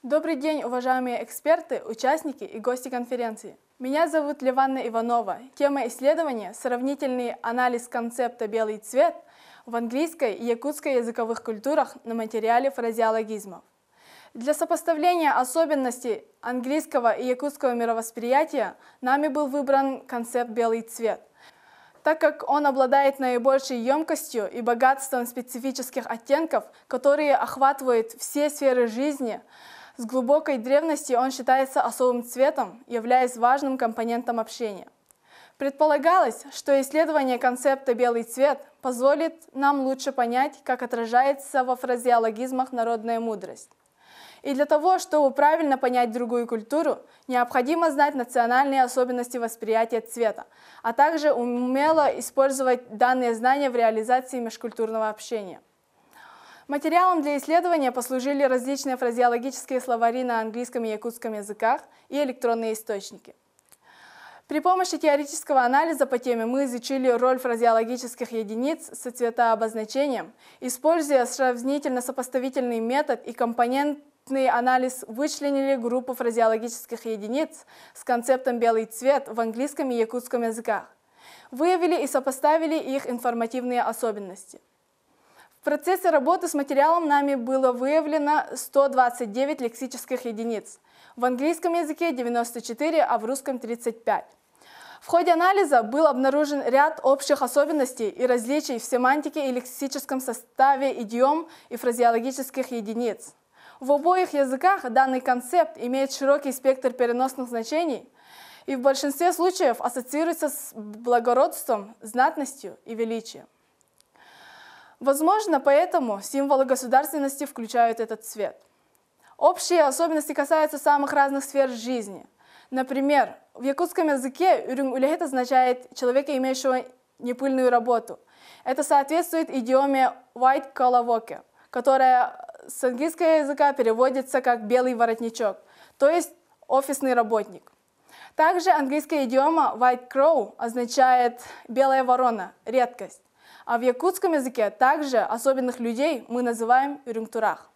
Добрый день, уважаемые эксперты, участники и гости конференции. Меня зовут Леванна Иванова. Тема исследования – сравнительный анализ концепта «белый цвет» в английской и якутской языковых культурах на материале фразеологизмов. Для сопоставления особенностей английского и якутского мировосприятия нами был выбран концепт «белый цвет», так как он обладает наибольшей емкостью и богатством специфических оттенков, которые охватывают все сферы жизни. С глубокой древности он считается особым цветом, являясь важным компонентом общения. Предполагалось, что исследование концепта «белый цвет» позволит нам лучше понять, как отражается во фразеологизмах народная мудрость. И для того, чтобы правильно понять другую культуру, необходимо знать национальные особенности восприятия цвета, а также умело использовать данные знания в реализации межкультурного общения. Материалом для исследования послужили различные фразеологические словари на английском и якутском языках и электронные источники. При помощи теоретического анализа по теме мы изучили роль фразеологических единиц со цветообозначением, используя сравнительно-сопоставительный метод и компонентный анализ, вычленили группу фразеологических единиц с концептом «белый цвет» в английском и якутском языках, выявили и сопоставили их информативные особенности. В процессе работы с материалом нами было выявлено 129 лексических единиц, в английском языке 94, а в русском 35. В ходе анализа был обнаружен ряд общих особенностей и различий в семантике и лексическом составе идиом и фразеологических единиц. В обоих языках данный концепт имеет широкий спектр переносных значений и в большинстве случаев ассоциируется с благородством, знатностью и величием. Возможно, поэтому символы государственности включают этот цвет. Общие особенности касаются самых разных сфер жизни. Например, в якутском языке «үрүң-үлэхет» означает «человека, имеющего непыльную работу». Это соответствует идиоме «white collar worker», которая с английского языка переводится как «белый воротничок», то есть офисный работник. Также английская идиома «white crow» означает «белая ворона», редкость. А в якутском языке также особенных людей мы называем «үрүңтурах».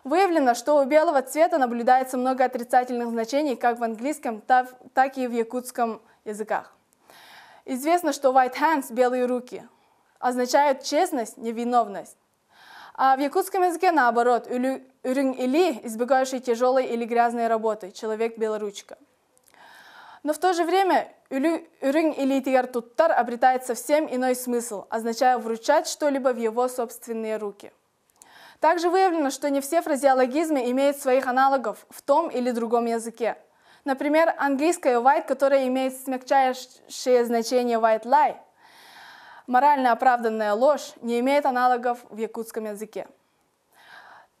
Выявлено, что у белого цвета наблюдается много отрицательных значений как в английском, так и в якутском языках. Известно, что white hands – белые руки означают честность, невиновность. А в якутском языке наоборот, үрүң-или – избегающий тяжелой или грязной работы, человек-белоручка. Но в то же время үрүң-или тигар туттар обретает совсем иной смысл, означая вручать что-либо в его собственные руки. Также выявлено, что не все фразеологизмы имеют своих аналогов в том или другом языке. Например, английское white, которое имеет смягчающее значение white lie, морально оправданная ложь, не имеет аналогов в якутском языке.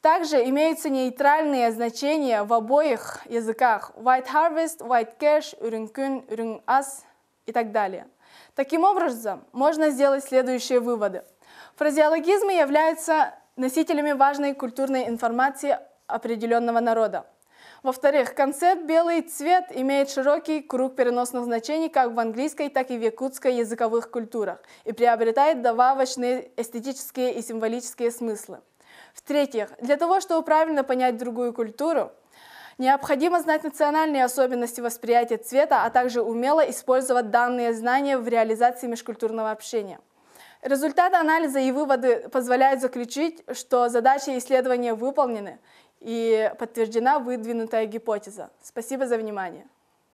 Также имеются нейтральные значения в обоих языках – white harvest, white cash, үрүң-күн, үрүң-ас и так далее. Таким образом, можно сделать следующие выводы. Фразеологизмы являются носителями важной культурной информации определенного народа. Во-вторых, концепт «белый цвет» имеет широкий круг переносных значений как в английской, так и в якутской языковых культурах и приобретает добавочные эстетические и символические смыслы. В-третьих, для того, чтобы правильно понять другую культуру, необходимо знать национальные особенности восприятия цвета, а также умело использовать данные знания в реализации межкультурного общения. Результаты анализа и выводы позволяют заключить, что задачи исследования выполнены и подтверждена выдвинутая гипотеза. Спасибо за внимание.